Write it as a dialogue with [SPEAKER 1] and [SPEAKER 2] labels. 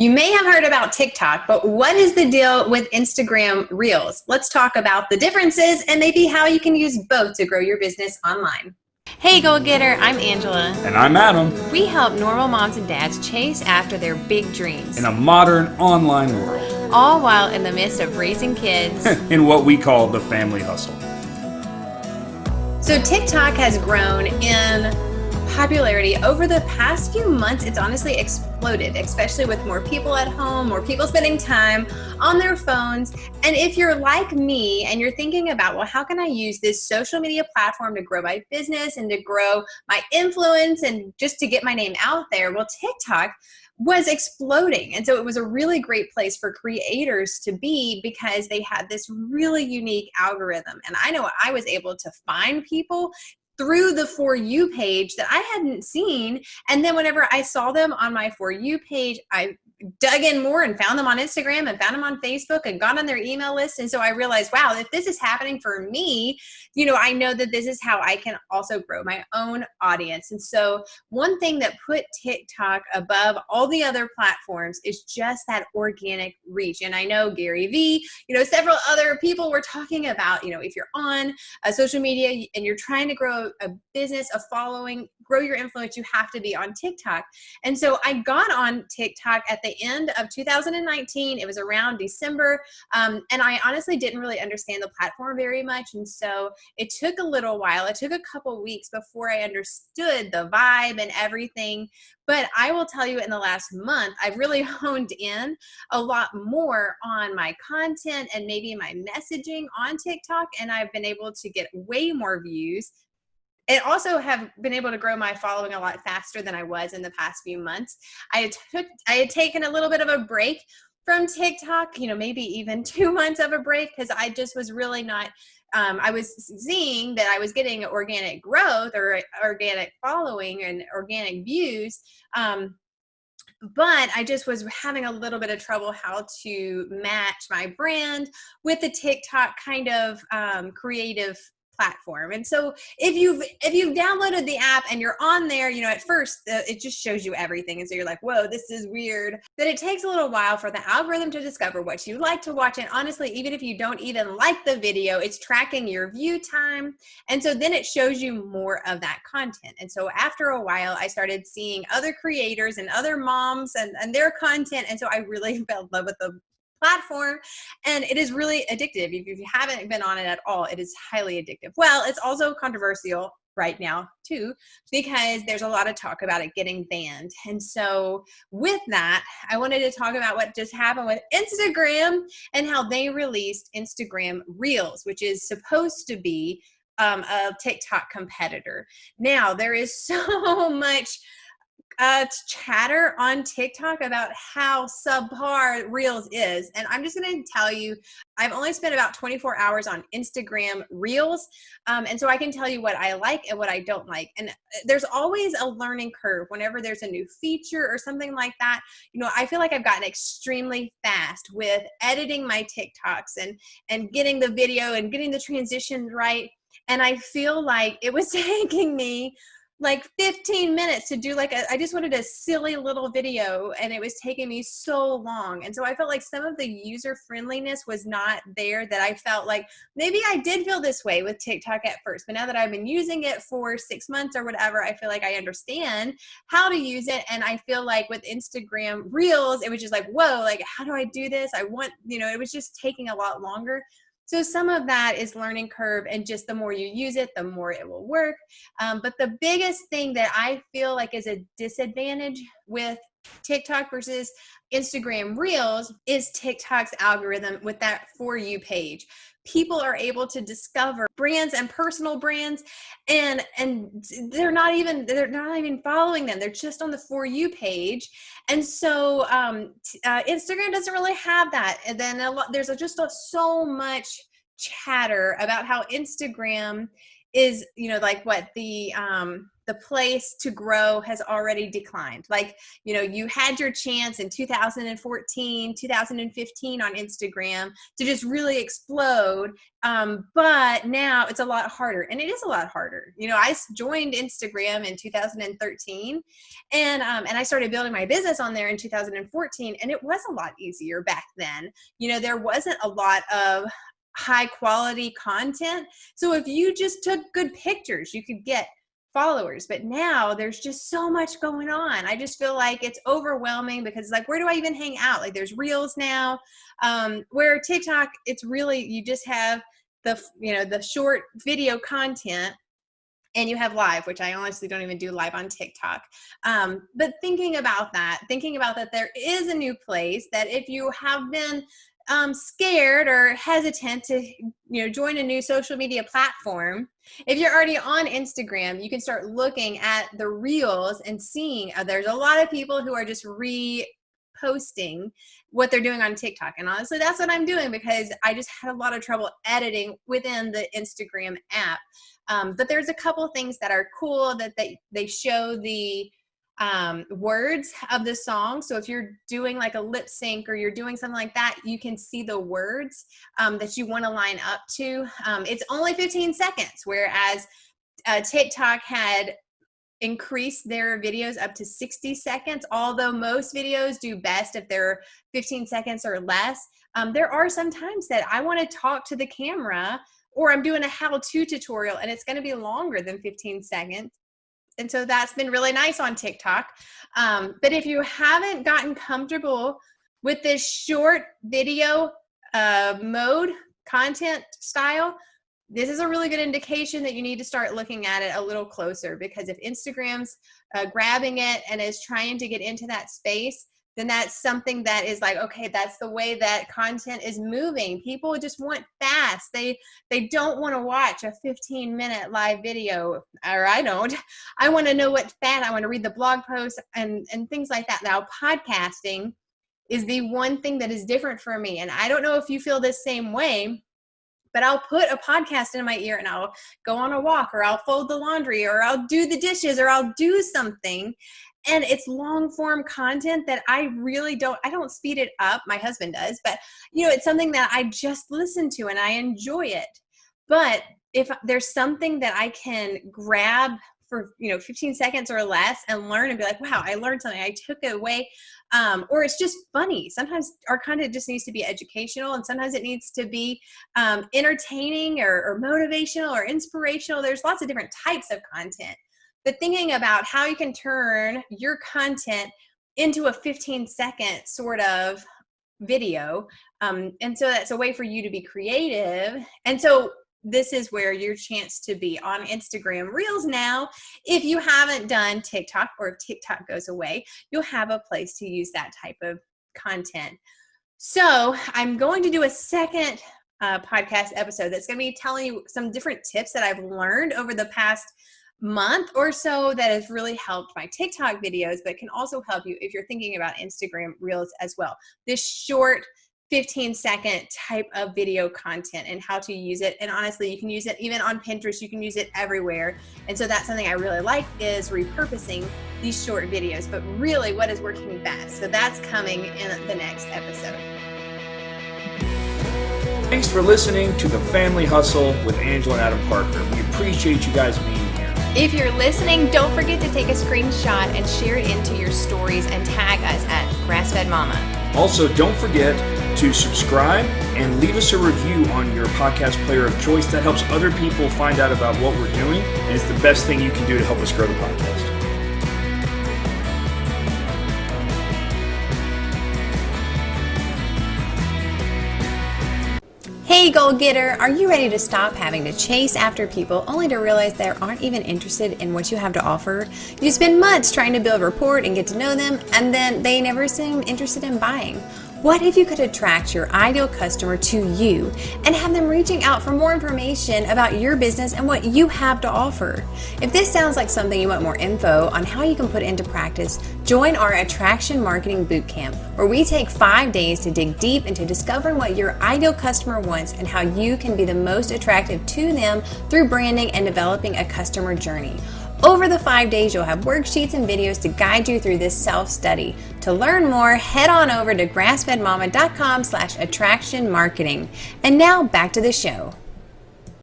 [SPEAKER 1] You may have heard about TikTok, but what is the deal with Instagram Reels? Let's talk about the differences and maybe how you can use both to grow your business online. Hey, Goal Getter, I'm Angela.
[SPEAKER 2] And I'm Adam.
[SPEAKER 1] We help normal moms and dads chase after their big dreams,
[SPEAKER 2] In a modern online world,
[SPEAKER 1] all while in the midst of raising kids.
[SPEAKER 2] in what we call the family hustle.
[SPEAKER 1] So TikTok has grown in popularity over the past few months. It's honestly exploded, especially with more people at home, more people spending time on their phones. And if you're like me and you're thinking about, well, how can I use this social media platform to grow my business and to grow my influence and just to get my name out there? Well, TikTok was exploding. And so it was a really great place for creators to be because they had this really unique algorithm. And I know I was able to find people through the For You page that I hadn't seen. And then whenever I saw them on my For You page, I dug in more and found them on Instagram and found them on Facebook and got on their email list. And so I realized, wow, if this is happening for me, I know that this is how I can also grow my own audience. And so one thing that put TikTok above all the other platforms is just that organic reach. And I know Gary Vee, several other people were talking about, if you're on social media and you're trying to grow a business, a following, grow your influence, you have to be on TikTok. And so I got on TikTok at the end of 2019. It was around December. And I honestly didn't really understand the platform very much. And so it took a little while. It took a couple weeks before I understood the vibe and everything. But I will tell you, in the last month, I've really honed in a lot more on my content and maybe my messaging on TikTok. And I've been able to get way more views and also have been able to grow my following a lot faster than I was in the past few months. I had taken a little bit of a break from TikTok, maybe even 2 months of a break, because I just was really not, I was seeing that I was getting organic growth or organic following and organic views. But I just was having a little bit of trouble how to match my brand with the TikTok kind of creative platform. And so if you've downloaded the app and you're on there, at first it just shows you everything. And so you're like, whoa, this is weird. Then it takes a little while for the algorithm to discover what you like to watch. And honestly, even if you don't even like the video, it's tracking your view time. And so then it shows you more of that content. And so after a while, I started seeing other creators and other moms and their content. And so I really fell in love with the platform, and it is really addictive. If you haven't been on it at all, it is highly addictive. Well, it's also controversial right now too, because there's a lot of talk about it getting banned. And so with that, I wanted to talk about what just happened with Instagram and how they released Instagram Reels, which is supposed to be a TikTok competitor. Now, there is so much chatter on TikTok about how subpar Reels is. And I'm just going to tell you, I've only spent about 24 hours on Instagram Reels. And so I can tell you what I like and what I don't like. And there's always a learning curve whenever there's a new feature or something like that. I feel like I've gotten extremely fast with editing my TikToks and getting the video and getting the transitions right. And I feel like it was taking me like 15 minutes to do I just wanted a silly little video, and it was taking me so long. And so I felt like some of the user friendliness was not there, that I felt like maybe I did feel this way with TikTok at first, but now that I've been using it for 6 months or whatever, I feel like I understand how to use it. And I feel like with Instagram Reels, it was just like, whoa, like, how do I do this? It was just taking a lot longer. So some of that is learning curve, and just the more you use it, the more it will work. But the biggest thing that I feel like is a disadvantage with TikTok versus Instagram Reels is TikTok's algorithm with that For You page. People are able to discover brands and personal brands, and they're not even following them. They're just on the For You page. And so Instagram doesn't really have that. And then there's just so much chatter about how Instagram is, like what the the place to grow has already declined. Like, you had your chance in 2014, 2015 on Instagram to just really explode. But now it's a lot harder, and it is a lot harder. I joined Instagram in 2013 and I started building my business on there in 2014, and it was a lot easier back then. There wasn't a lot of high quality content. So if you just took good pictures, you could get followers. But now there's just so much going on. I just feel like it's overwhelming because it's like, where do I even hang out? Like, there's Reels now, where TikTok, it's really, you just have the short video content, and you have live, which I honestly don't even do live on TikTok. But thinking about that there is a new place that if you have been scared or hesitant to join a new social media platform, if you're already on Instagram, you can start looking at the Reels and seeing there's a lot of people who are just reposting what they're doing on TikTok. And honestly, that's what I'm doing because I just had a lot of trouble editing within the Instagram app. But there's a couple things that are cool that they show the words of the song. So if you're doing like a lip sync or you're doing something like that, you can see the words that you want to line up to. It's only 15 seconds, whereas TikTok had increased their videos up to 60 seconds, although most videos do best if they're 15 seconds or less. There are some times that I want to talk to the camera, or I'm doing a how-to tutorial and it's going to be longer than 15 seconds. And so that's been really nice on TikTok. But if you haven't gotten comfortable with this short video mode content style, this is a really good indication that you need to start looking at it a little closer, because if Instagram's grabbing it and is trying to get into that space, then that's something that is like, okay, that's the way that content is moving. People just want fast. They don't want to watch a 15-minute live video, or I don't. I want to know what's fast. I want to read the blog posts and things like that. Now, podcasting is the one thing that is different for me. And I don't know if you feel the same way, but I'll put a podcast in my ear and I'll go on a walk, or I'll fold the laundry, or I'll do the dishes, or I'll do something. And it's long form content that I don't speed it up. My husband does, but it's something that I just listen to and I enjoy it. But if there's something that I can grab for 15 seconds or less and learn and be like, wow, I learned something, I took it away, or it's just funny. Sometimes our content just needs to be educational, and sometimes it needs to be entertaining or motivational or inspirational. There's lots of different types of content. But thinking about how you can turn your content into a 15-second sort of video. And so that's a way for you to be creative. And so this is where your chance to be on Instagram Reels now. If you haven't done TikTok, or if TikTok goes away, you'll have a place to use that type of content. So I'm going to do a second podcast episode that's going to be telling you some different tips that I've learned over the past month or so that has really helped my TikTok videos, but can also help you if you're thinking about Instagram Reels as well. This short 15-second type of video content and how to use it. And honestly, you can use it even on Pinterest. You can use it everywhere. And so that's something I really like, is repurposing these short videos, but really what is working best. So that's coming in the next episode.
[SPEAKER 2] Thanks for listening to The Family Hustle with Angela and Adam Parker. We appreciate you guys being here.
[SPEAKER 1] If you're listening, don't forget to take a screenshot and share it into your stories and tag us at Grassfed Mama.
[SPEAKER 2] Also, don't forget to subscribe and leave us a review on your podcast player of choice. That helps other people find out about what we're doing, and it's the best thing you can do to help us grow the podcast.
[SPEAKER 1] Hey goal getter, are you ready to stop having to chase after people only to realize they aren't even interested in what you have to offer? You spend months trying to build rapport and get to know them, and then they never seem interested in buying. What if you could attract your ideal customer to you and have them reaching out for more information about your business and what you have to offer? If this sounds like something you want more info on how you can put into practice, join our Attraction Marketing Bootcamp, where we take 5 days to dig deep into discovering what your ideal customer wants and how you can be the most attractive to them through branding and developing a customer journey. Over the 5 days, you'll have worksheets and videos to guide you through this self-study. To learn more, head on over to grassfedmama.com/attraction marketing. And now back to the show.